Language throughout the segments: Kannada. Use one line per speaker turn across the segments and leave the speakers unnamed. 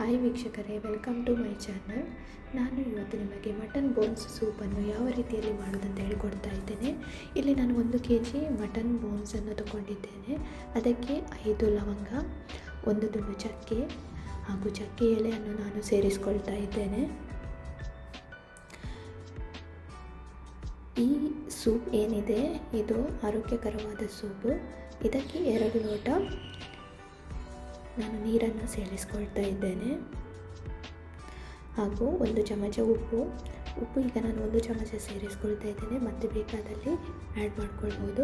ಹಾಯ್ ವೀಕ್ಷಕರೇ, ವೆಲ್ಕಮ್ ಟು ಮೈ ಚಾನಲ್. ನಾನು ಇವತ್ತು ನಿಮಗೆ ಮಟನ್ ಬೋನ್ಸ್ ಸೂಪನ್ನು ಯಾವ ರೀತಿಯಲ್ಲಿ ಮಾಡೋದಂತ ಹೇಳಿಕೊಡ್ತಾ ಇದ್ದೇನೆ. ಇಲ್ಲಿ ನಾನು 1 kg ಮಟನ್ ಬೋನ್ಸನ್ನು ತಗೊಂಡಿದ್ದೇನೆ. ಅದಕ್ಕೆ 5 ಲವಂಗ, 1 ತುಂಡು ಚಕ್ಕೆ ಹಾಗೂ ಚಕ್ಕೆ ಎಲೆಯನ್ನು ನಾನು ಸೇರಿಸ್ಕೊಳ್ತಾ ಇದ್ದೇನೆ. ಈ ಸೂಪ್ ಏನಿದೆ ಇದು ಆರೋಗ್ಯಕರವಾದ ಸೂಪು. ಇದಕ್ಕೆ 2 ಲೋಟ ನಾನು ನೀರನ್ನು ಸೇರಿಸ್ಕೊಳ್ತಾ ಇದ್ದೇನೆ ಹಾಗೂ 1 ಚಮಚ ಉಪ್ಪು ಈಗ ನಾನು 1 ಚಮಚ ಸೇರಿಸ್ಕೊಳ್ತಾ ಇದ್ದೇನೆ. ಮತ್ತೆ ಬೇಕಾದಲ್ಲಿ ಆ್ಯಡ್ ಮಾಡ್ಕೊಳ್ಬೋದು.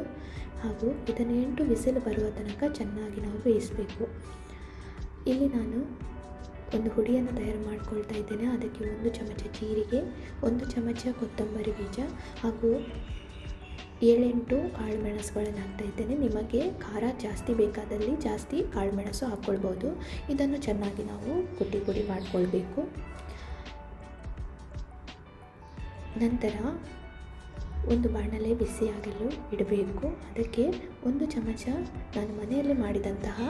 ಹಾಗೂ ಇದನ್ನು 8 ವಿಸಿಲ್ ಬರುವ ತನಕ ಚೆನ್ನಾಗಿ ನಾವು ಬೇಯಿಸಬೇಕು. ಇಲ್ಲಿ ನಾನು ಒಂದು ಹುಡಿಯನ್ನು ತಯಾರು ಮಾಡ್ಕೊಳ್ತಾ ಇದ್ದೇನೆ. ಅದಕ್ಕೆ 1 ಚಮಚ ಜೀರಿಗೆ, 1 ಚಮಚ ಕೊತ್ತಂಬರಿ ಬೀಜ ಹಾಗೂ 7-8 ಕಾಳುಮೆಣಸುಗಳನ್ನು ಹಾಕ್ತಾ ಇದ್ದೇನೆ. ನಿಮಗೆ ಖಾರ ಜಾಸ್ತಿ ಬೇಕಾದಲ್ಲಿ ಜಾಸ್ತಿ ಕಾಳುಮೆಣಸು ಹಾಕ್ಕೊಳ್ಬೋದು. ಇದನ್ನು ಚೆನ್ನಾಗಿ ನಾವು ಕುಟ್ಟಿ ಪುಡಿ ಮಾಡಿಕೊಳ್ಬೇಕು. ನಂತರ ಒಂದು ಬಾಣಲೆ ಬಿಸಿಯಾಗಲು ಇಡಬೇಕು. ಅದಕ್ಕೆ 1 ಚಮಚ ನಾನು ಮನೆಯಲ್ಲಿ ಮಾಡಿದಂತಹ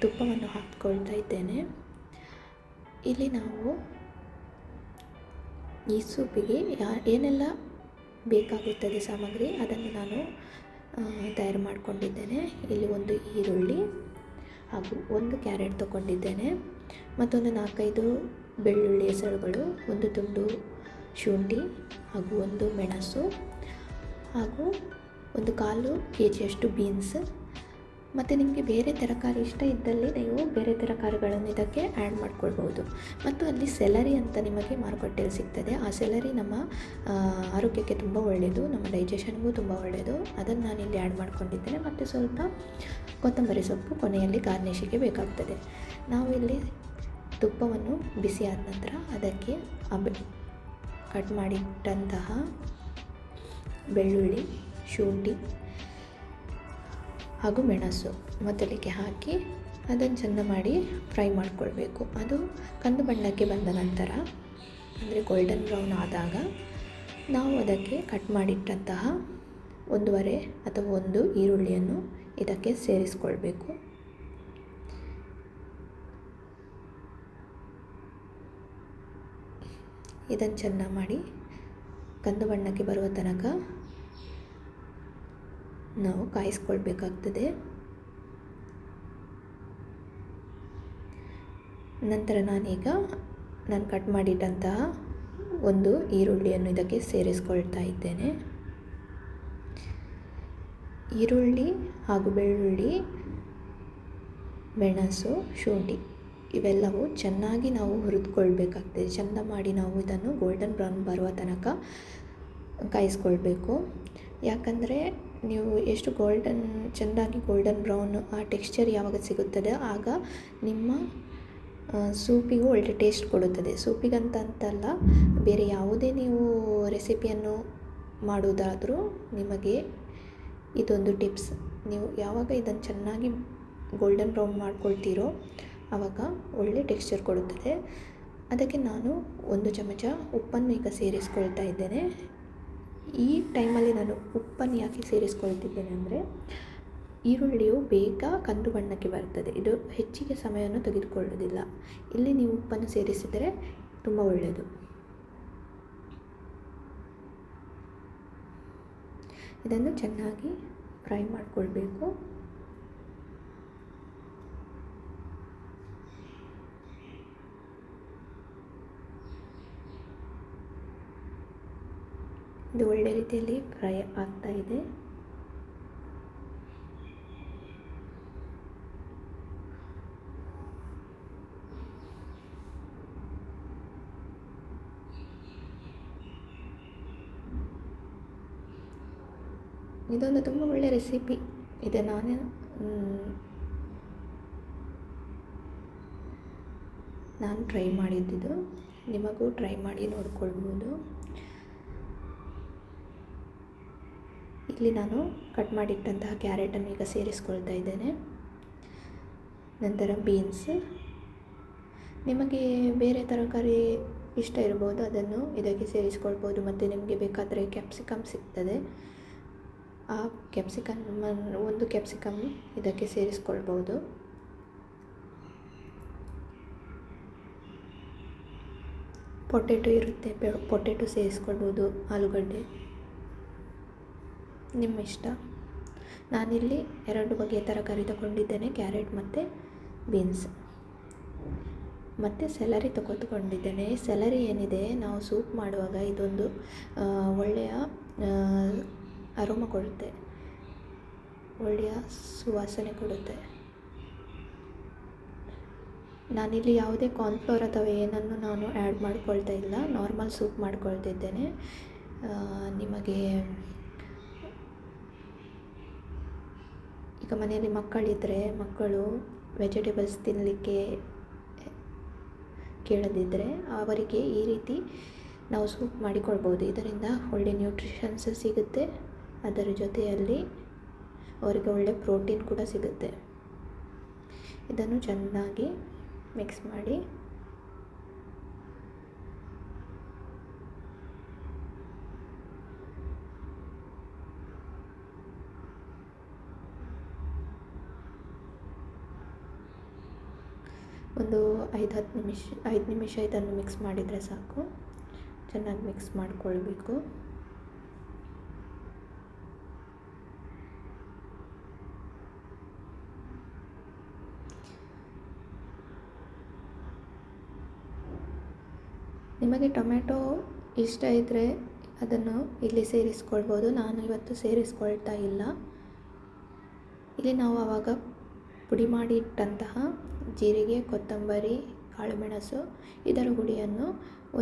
ತುಪ್ಪವನ್ನು ಹಾಕ್ಕೊಳ್ತಾ ಇದ್ದೇನೆ. ಇಲ್ಲಿ ನಾವು ಈ ಸೂಪಿಗೆ ಏನೆಲ್ಲ ಬೇಕಾಗುತ್ತದೆ ಸಾಮಗ್ರಿ ಅದನ್ನು ನಾನು ತಯಾರು ಮಾಡಿಕೊಂಡಿದ್ದೇನೆ. ಇಲ್ಲಿ 1 ಈರುಳ್ಳಿ ಹಾಗೂ 1 ಕ್ಯಾರೆಟ್ ತಗೊಂಡಿದ್ದೇನೆ. ಮತ್ತೊಂದು 4-5 ಬೆಳ್ಳುಳ್ಳಿ ಹೆಸರುಗಳು, 1 ತುಂಡು ಶುಂಠಿ ಹಾಗೂ 1 ಮೆಣಸು ಹಾಗೂ 1/4 kg ಬೀನ್ಸ್. ಮತ್ತು ನಿಮಗೆ ಬೇರೆ ತರಕಾರಿ ಇಷ್ಟ ಇದ್ದಲ್ಲಿ ನೀವು ಬೇರೆ ತರಕಾರಿಗಳನ್ನು ಇದಕ್ಕೆ ಆ್ಯಡ್ ಮಾಡ್ಕೊಳ್ಬೋದು. ಮತ್ತು ಅಲ್ಲಿ ಸೆಲರಿ ಅಂತ ನಿಮಗೆ ಮಾರುಕಟ್ಟೆಯಲ್ಲಿ ಸಿಗ್ತದೆ. ಆ ಸೆಲರಿ ನಮ್ಮ ಆರೋಗ್ಯಕ್ಕೆ ತುಂಬ ಒಳ್ಳೆಯದು, ನಮ್ಮ ಡೈಜೆಷನ್ಗೂ ತುಂಬ ಒಳ್ಳೆಯದು. ಅದನ್ನು ನಾನು ಇಲ್ಲಿ ಆ್ಯಡ್ ಮಾಡ್ಕೊಂಡಿದ್ದೇನೆ. ಮತ್ತು ಸ್ವಲ್ಪ ಕೊತ್ತಂಬರಿ ಸೊಪ್ಪು ಕೊನೆಯಲ್ಲಿ ಗಾರ್ನಿಷಿಗೆ ಬೇಕಾಗ್ತದೆ. ನಾವು ಇಲ್ಲಿ ತುಪ್ಪವನ್ನು ಬಿಸಿ ಆದ ನಂತರ ಅದಕ್ಕೆ ಕಟ್ ಮಾಡಿಟ್ಟಂತಹ ಬೆಳ್ಳುಳ್ಳಿ, ಶುಂಠಿ ಹಾಗೂ ಮೆಣಸು ಮೊದಲಿಗೆ ಹಾಕಿ ಅದನ್ನು ಚೆಂದ ಮಾಡಿ ಫ್ರೈ ಮಾಡಿಕೊಳ್ಬೇಕು. ಅದು ಕಂದು ಬಣ್ಣಕ್ಕೆ ಬಂದ ನಂತರ ಅಂದರೆ ಗೋಲ್ಡನ್ ಬ್ರೌನ್ ಆದಾಗ ನಾವು ಅದಕ್ಕೆ ಕಟ್ ಮಾಡಿಟ್ಟಂತಹ 1.5 ಅಥವಾ 1 ಈರುಳ್ಳಿಯನ್ನು ಇದಕ್ಕೆ ಸೇರಿಸ್ಕೊಳ್ಬೇಕು. ಇದನ್ನು ಚೆನ್ನಾಗಿ ಮಾಡಿ ಕಂದು ಬಣ್ಣಕ್ಕೆ ಬರುವ ತನಕ ನಾವು ಕಾಯಿಸ್ಕೊಳ್ಬೇಕಾಗ್ತದೆ. ನಂತರ ನಾನು ಕಟ್ ಮಾಡಿಟ್ಟಂತಹ 1 ಈರುಳ್ಳಿಯನ್ನು ಇದಕ್ಕೆ ಸೇರಿಸ್ಕೊಳ್ತಾ ಇದ್ದೇನೆ. ಈರುಳ್ಳಿ ಹಾಗೂ ಬೆಳ್ಳುಳ್ಳಿ, ಮೆಣಸು, ಶುಂಠಿ ಇವೆಲ್ಲವೂ ಚೆನ್ನಾಗಿ ನಾವು ಹುರಿದುಕೊಳ್ಬೇಕಾಗ್ತದೆ. ಚೆಂದ ಮಾಡಿ ನಾವು ಇದನ್ನು ಗೋಲ್ಡನ್ ಬ್ರೌನ್ ಬರುವ ತನಕ ಕಾಯಿಸ್ಕೊಳ್ಬೇಕು. ಯಾಕಂದರೆ ನೀವು ಎಷ್ಟು ಚೆಂದಾಗಿ ಗೋಲ್ಡನ್ ಬ್ರೌನ್ ಆ ಟೆಕ್ಸ್ಚರ್ ಯಾವಾಗ ಸಿಗುತ್ತದೆ ಆಗ ನಿಮ್ಮ ಸೂಪಿಗೂ ಒಳ್ಳೆ ಟೇಸ್ಟ್ ಕೊಡುತ್ತದೆ. ಸೂಪಿಗಂತಲ್ಲ, ಬೇರೆ ಯಾವುದೇ ನೀವು ರೆಸಿಪಿಯನ್ನು ಮಾಡುವುದಾದರೂ ನಿಮಗೆ ಇದೊಂದು ಟಿಪ್ಸ್. ನೀವು ಯಾವಾಗ ಇದನ್ನು ಚೆನ್ನಾಗಿ ಗೋಲ್ಡನ್ ಬ್ರೌನ್ ಮಾಡ್ಕೊಳ್ತೀರೋ ಆವಾಗ ಒಳ್ಳೆ ಟೆಕ್ಸ್ಚರ್ ಕೊಡುತ್ತದೆ. ಅದಕ್ಕೆ ನಾನು 1 ಚಮಚ ಉಪ್ಪನ್ನು ಈಗ ಸೇರಿಸ್ಕೊಳ್ತಾ ಇದ್ದೇನೆ. ಈ ಟೈಮಲ್ಲಿ ನಾನು ಉಪ್ಪನ್ನು ಯಾಕೆ ಸೇರಿಸ್ಕೊಳ್ತಿದ್ದೇನೆ ಅಂದರೆ ಈರುಳ್ಳಿಯು ಬೇಗ ಕಂದು ಬಣ್ಣಕ್ಕೆ ಬರ್ತದೆ. ಇದು ಹೆಚ್ಚಿಗೆ ಸಮಯವನ್ನು ತೆಗೆದುಕೊಳ್ಳೋದಿಲ್ಲ. ಇಲ್ಲಿ ನೀವು ಉಪ್ಪನ್ನು ಸೇರಿಸಿದರೆ ತುಂಬ ಒಳ್ಳೆಯದು. ಇದನ್ನು ಚೆನ್ನಾಗಿ ಫ್ರೈ ಮಾಡಿಕೊಳ್ಬೇಕು. ಇದು ಒಳ್ಳೆ ರೀತಿಯಲ್ಲಿ ಫ್ರೈ ಆಗ್ತಾ ಇದೆ. ಇದೊಂದು ತುಂಬ ಒಳ್ಳೆಯ ರೆಸಿಪಿ. ಇದು ನಾನು ಟ್ರೈ ಮಾಡಿದ್ದಿದ್ದು. ನಿಮಗೂ ಟ್ರೈ ಮಾಡಿ ನೋಡ್ಕೊಳ್ಬೋದು. ಇಲ್ಲಿ ನಾನು ಕಟ್ ಮಾಡಿಟ್ಟಂತಹ ಕ್ಯಾರೆಟನ್ನು ಈಗ ಸೇರಿಸ್ಕೊಳ್ತಾ ಇದ್ದೇನೆ. ನಂತರ ಬೀನ್ಸ್, ನಿಮಗೆ ಬೇರೆ ತರಕಾರಿ ಇಷ್ಟ ಇರ್ಬೋದು ಅದನ್ನು ಇದಕ್ಕೆ ಸೇರಿಸ್ಕೊಳ್ಬೋದು. ಮತ್ತು ನಿಮಗೆ ಬೇಕಾದರೆ ಕ್ಯಾಪ್ಸಿಕಮ್ ಸಿಗ್ತದೆ, ಆ ಕ್ಯಾಪ್ಸಿಕಮ್ಮನ್ನು 1 ಕ್ಯಾಪ್ಸಿಕಮ್ ಇದಕ್ಕೆ ಸೇರಿಸ್ಕೊಳ್ಬೋದು. ಪೊಟೆಟೊ ಇರುತ್ತೆ, ಪೊಟೆಟೊ ಸೇರಿಸ್ಕೊಳ್ಬೋದು, ಆಲೂಗಡ್ಡೆ ನಿಮ್ಮ ಇಷ್ಟ. ನಾನಿಲ್ಲಿ 2 ಬಗೆಯ ತರಕಾರಿ ತಗೊಂಡಿದ್ದೇನೆ, ಕ್ಯಾರೆಟ್ ಮತ್ತು ಬೀನ್ಸ್ ಮತ್ತು ಸೆಲರಿ ತಗೊತ್ಕೊಂಡಿದ್ದೇನೆ. ಸೆಲರಿ ಏನಿದೆ, ನಾವು ಸೂಪ್ ಮಾಡುವಾಗ ಇದೊಂದು ಒಳ್ಳೆಯ ಅರೋಮ ಕೊಡುತ್ತೆ, ಒಳ್ಳೆಯ ಸುವಾಸನೆ ಕೊಡುತ್ತೆ. ನಾನಿಲ್ಲಿ ಯಾವುದೇ ಕಾರ್ನ್ಫ್ಲೋರ್ ಅಥವಾ ಏನನ್ನು ನಾನು ಆ್ಯಡ್ ಮಾಡ್ಕೊಳ್ತಾ ಇಲ್ಲ, ನಾರ್ಮಲ್ ಸೂಪ್ ಮಾಡ್ಕೊಳ್ತಿದ್ದೇನೆ. ನಿಮಗೆ ಈಗ ಮನೆಯಲ್ಲಿ ಮಕ್ಕಳಿದ್ದರೆ, ಮಕ್ಕಳು ವೆಜಿಟೇಬಲ್ಸ್ ತಿನ್ನಲಿಕ್ಕೆ ಕೇಳದಿದ್ದರೆ ಅವರಿಗೆ ಈ ರೀತಿ ನಾವು ಸೂಪ್ ಮಾಡಿಕೊಳ್ಬೋದು. ಇದರಿಂದ ಒಳ್ಳೆ ನ್ಯೂಟ್ರಿಷನ್ಸ್ ಸಿಗುತ್ತೆ, ಅದರ ಜೊತೆಯಲ್ಲಿ ಅವರಿಗೆ ಒಳ್ಳೆ ಪ್ರೋಟೀನ್ ಕೂಡ ಸಿಗುತ್ತೆ. ಇದನ್ನು ಚೆನ್ನಾಗಿ ಮಿಕ್ಸ್ ಮಾಡಿ ಒಂದು 5 ನಿಮಿಷ ಇದನ್ನು ಮಿಕ್ಸ್ ಮಾಡಿದರೆ ಸಾಕು. ಚೆನ್ನಾಗಿ ಮಿಕ್ಸ್ ಮಾಡಿಕೊಳ್ಬೇಕು. ನಿಮಗೆ ಟೊಮೆಟೊ ಇಷ್ಟ ಇದ್ದರೆ ಅದನ್ನು ಇಲ್ಲಿ ಸೇರಿಸ್ಕೊಳ್ಬೋದು. ನಾನು ಇವತ್ತು ಸೇರಿಸ್ಕೊಳ್ತಾ ಇಲ್ಲ. ಇಲ್ಲಿ ನಾವು ಆವಾಗ ಪುಡಿ ಮಾಡಿ ಇಟ್ಟಂತಹ ಜೀರಿಗೆ, ಕೊತ್ತಂಬರಿ, ಕಾಳುಮೆಣಸು ಇದರ ಹುಡಿಯನ್ನು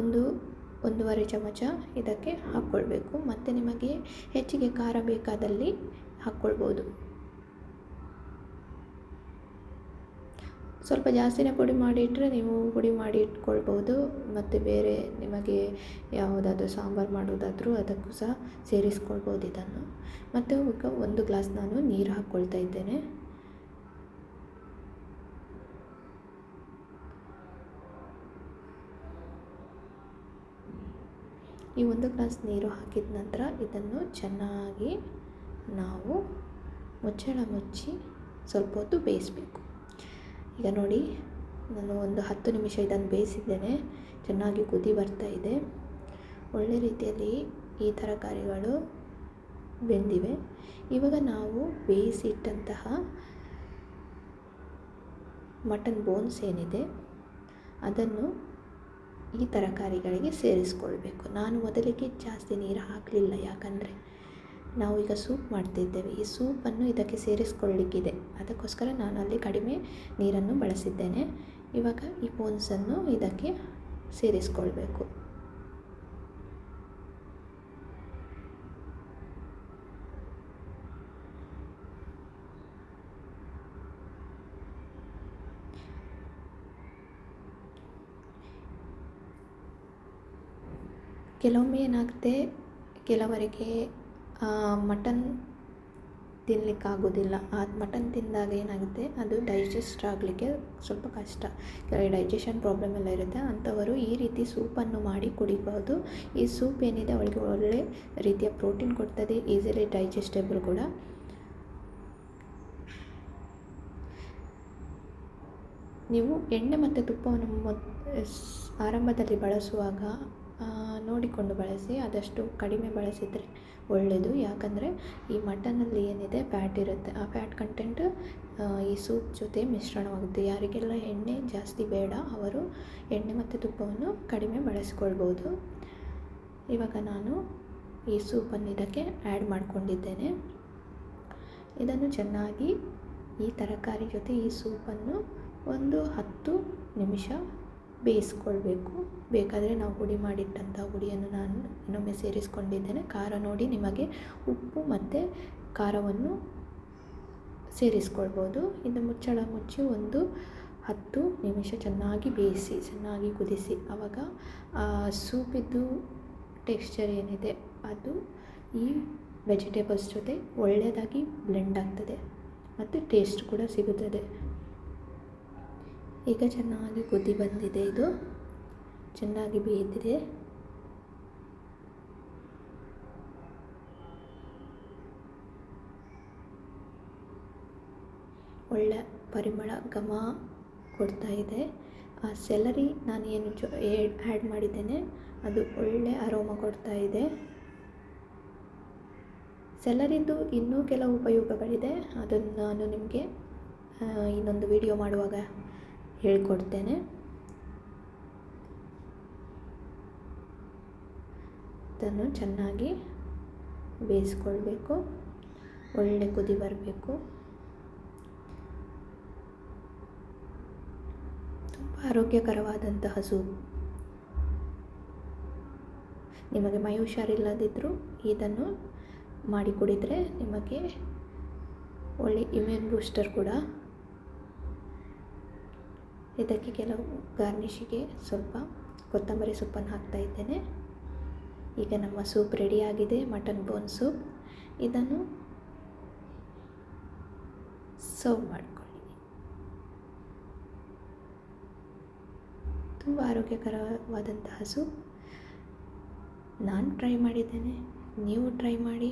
1-1.5 ಚಮಚ ಇದಕ್ಕೆ ಹಾಕ್ಕೊಳ್ಬೇಕು. ಮತ್ತು ನಿಮಗೆ ಹೆಚ್ಚಿಗೆ ಖಾರ ಬೇಕಾದಲ್ಲಿ ಹಾಕ್ಕೊಳ್ಬೋದು. ಸ್ವಲ್ಪ ಜಾಸ್ತಿನೇ ಪುಡಿ ಮಾಡಿ ಇಟ್ಟರೆ ನೀವು ಪುಡಿ ಮಾಡಿ ಇಟ್ಕೊಳ್ಬೋದು. ಮತ್ತು ಬೇರೆ ನಿಮಗೆ ಯಾವುದಾದ್ರೂ ಸಾಂಬಾರು ಮಾಡೋದಾದರೂ ಅದಕ್ಕೂ ಸಹ ಸೇರಿಸ್ಕೊಳ್ಬೋದು ಇದನ್ನು. ಮತ್ತು ಈಗ 1 ಗ್ಲಾಸ್ ನಾನು ನೀರು ಹಾಕ್ಕೊಳ್ತಾ ಇದ್ದೇನೆ. ಈ 1 ಗ್ಲಾಸ್ ನೀರು ಹಾಕಿದ ನಂತರ ಇದನ್ನು ಚೆನ್ನಾಗಿ ನಾವು ಮುಚ್ಚಳ ಮುಚ್ಚಿ ಸ್ವಲ್ಪ ಹೊತ್ತು ಬೇಯಿಸಬೇಕು. ಈಗ ನೋಡಿ, ನಾನು ಒಂದು 10 ನಿಮಿಷ ಇದನ್ನು ಬೇಯಿಸಿದ್ದೇನೆ. ಚೆನ್ನಾಗಿ ಕುದಿ ಬರ್ತಾ ಇದೆ. ಒಳ್ಳೆ ರೀತಿಯಲ್ಲಿ ಈ ತರಕಾರಿಗಳು ಬೆಂದಿವೆ. ಇವಾಗ ನಾವು ಬೇಯಿಸಿಟ್ಟಂತಹ ಮಟನ್ ಬೋನ್ಸ್ ಏನಿದೆ ಅದನ್ನು ಈ ತರಕಾರಿಗಳಿಗೆ ಸೇರಿಸ್ಕೊಳ್ಬೇಕು. ನಾನು ಮೊದಲಿಗೆ ಜಾಸ್ತಿ ನೀರು ಹಾಕಲಿಲ್ಲ, ಯಾಕಂದರೆ ನಾವು ಈಗ ಸೂಪ್ ಮಾಡ್ತಿದ್ದೇವೆ. ಈ ಸೂಪನ್ನು ಇದಕ್ಕೆ ಸೇರಿಸ್ಕೊಳ್ಳಿಕ್ಕಿದೆ, ಅದಕ್ಕೋಸ್ಕರ ನಾನು ಅಲ್ಲಿ ಕಡಿಮೆ ನೀರನ್ನು ಬಳಸಿದ್ದೇನೆ. ಇವಾಗ ಈ ಬೋನ್ಸನ್ನು ಇದಕ್ಕೆ ಸೇರಿಸ್ಕೊಳ್ಬೇಕು. ಕೆಲವೊಮ್ಮೆ ಏನಾಗುತ್ತೆ, ಕೆಲವರಿಗೆ ಮಟನ್ ತಿನ್ನಲಿಕ್ಕಾಗೋದಿಲ್ಲ. ಆ ಮಟನ್ ತಿಂದಾಗ ಏನಾಗುತ್ತೆ, ಅದು ಡೈಜೆಸ್ಟ್ ಆಗಲಿಕ್ಕೆ ಸ್ವಲ್ಪ ಕಷ್ಟ, ಡೈಜೆಷನ್ ಪ್ರಾಬ್ಲಮ್ ಎಲ್ಲ ಇರುತ್ತೆ. ಅಂಥವರು ಈ ರೀತಿ ಸೂಪನ್ನು ಮಾಡಿ ಕುಡಿಬೋದು. ಈ ಸೂಪ್ ಏನಿದೆ ಅವಳಿಗೆ ಒಳ್ಳೆ ರೀತಿಯ ಪ್ರೋಟೀನ್ ಕೊಡ್ತದೆ, ಈಸಿಲಿ ಡೈಜೆಸ್ಟೇಬಲ್ ಕೂಡ. ನೀವು ಎಣ್ಣೆ ಮತ್ತು ತುಪ್ಪವನ್ನು ಆರಂಭದಲ್ಲಿ ಬಳಸುವಾಗ ನೋಡಿಕೊಂಡು ಬಳಸಿ. ಆದಷ್ಟು ಕಡಿಮೆ ಬಳಸಿದರೆ ಒಳ್ಳೆಯದು, ಯಾಕಂದರೆ ಈ ಮಟನಲ್ಲಿ ಏನಿದೆ ಫ್ಯಾಟ್ ಇರುತ್ತೆ, ಆ ಫ್ಯಾಟ್ ಕಂಟೆಂಟ್ ಈ ಸೂಪ್ ಜೊತೆ ಮಿಶ್ರಣವಾಗುತ್ತೆ. ಯಾರಿಗೆಲ್ಲ ಎಣ್ಣೆ ಜಾಸ್ತಿ ಬೇಡ ಅವರು ಎಣ್ಣೆ ಮತ್ತು ತುಪ್ಪವನ್ನು ಕಡಿಮೆ ಬಳಸಿಕೊಳ್ಬೋದು. ಇವಾಗ ನಾನು ಈ ಸೂಪನ್ನು ಇದಕ್ಕೆ ಆ್ಯಡ್ ಮಾಡಿಕೊಂಡಿದ್ದೇನೆ. ಇದನ್ನು ಚೆನ್ನಾಗಿ ಈ ತರಕಾರಿ ಜೊತೆ ಈ ಸೂಪನ್ನು ಒಂದು 10 ನಿಮಿಷ ಬೇಯಿಸ್ಕೊಳ್ಬೇಕು. ಬೇಕಾದರೆ ನಾವು ಹುಡಿ ಮಾಡಿಟ್ಟಂಥ ಹುಡಿಯನ್ನು ನಾನು ಇನ್ನೊಮ್ಮೆ ಸೇರಿಸ್ಕೊಂಡಿದ್ದೇನೆ. ಖಾರ ನೋಡಿ ನಿಮಗೆ ಉಪ್ಪು ಮತ್ತು ಖಾರವನ್ನು ಸೇರಿಸ್ಕೊಳ್ಬೋದು. ಇದು ಮುಚ್ಚಳ ಮುಚ್ಚಿ ಒಂದು 10 ನಿಮಿಷ ಚೆನ್ನಾಗಿ ಬೇಯಿಸಿ, ಚೆನ್ನಾಗಿ ಕುದಿಸಿ. ಆವಾಗ ಸೂಪಿದ್ದು ಟೆಕ್ಸ್ಚರ್ ಏನಿದೆ ಅದು ಈ ವೆಜಿಟೇಬಲ್ಸ್ ಜೊತೆ ಒಳ್ಳೆಯದಾಗಿ ಬ್ಲೆಂಡ್ ಆಗ್ತದೆ ಮತ್ತು ಟೇಸ್ಟ್ ಕೂಡ ಸಿಗುತ್ತದೆ. ಈಗ ಚೆನ್ನಾಗಿ ಕುದಿ ಬಂದಿದೆ, ಇದು ಚೆನ್ನಾಗಿ ಬೇಯ್ದಿದೆ. ಒಳ್ಳೆ ಪರಿಮಳ ಘಮ ಕೊಡ್ತಾ ಇದೆ. ಆ ಸೆಲರಿ ನಾನು ಏನು ಆ್ಯಡ್ ಮಾಡಿದ್ದೇನೆ ಅದು ಒಳ್ಳೆ ಅರೋಮ ಕೊಡ್ತಾ ಇದೆ. ಸೆಲರಿಂದು ಇನ್ನೂ ಕೆಲವು ಉಪಯೋಗಗಳಿದೆ, ಅದನ್ನು ನಾನು ನಿಮಗೆ ಇನ್ನೊಂದು ವಿಡಿಯೋ ಮಾಡುವಾಗ ಹೇಳಿಕೊಡ್ತೇನೆ. ಇದನ್ನು ಚೆನ್ನಾಗಿ ಬೇಯಿಸ್ಕೊಳ್ಬೇಕು, ಒಳ್ಳೆ ಕುದಿ ಬರಬೇಕು. ತುಂಬ ಆರೋಗ್ಯಕರವಾದಂತಹ ಸೂಪ್. ನಿಮಗೆ ಮೈ ಹುಷಾರಿಲ್ಲದಿದ್ದರೂ ಇದನ್ನು ಮಾಡಿ ಕುಡಿದರೆ ನಿಮಗೆ ಒಳ್ಳೆ ಇಮ್ಯೂನ್ ಬೂಸ್ಟರ್ ಕೂಡ. ಇದಕ್ಕೆ ಕೆಲವು ಗಾರ್ನಿಷಿಗೆ ಸ್ವಲ್ಪ ಕೊತ್ತಂಬರಿ ಸೊಪ್ಪನ್ನು ಹಾಕ್ತಾ ಇದ್ದೇನೆ. ಈಗ ನಮ್ಮ ಸೂಪ್ ರೆಡಿಯಾಗಿದೆ, ಮಟನ್ ಬೋನ್ ಸೂಪ್. ಇದನ್ನು ಸರ್ವ್ ಮಾಡಿಕೊಳ್ಳಿ. ತುಂಬ ಆರೋಗ್ಯಕರವಾದಂತಹ ಸೂಪ್. ನಾನು ಟ್ರೈ ಮಾಡಿದ್ದೇನೆ, ನೀವು ಟ್ರೈ ಮಾಡಿ.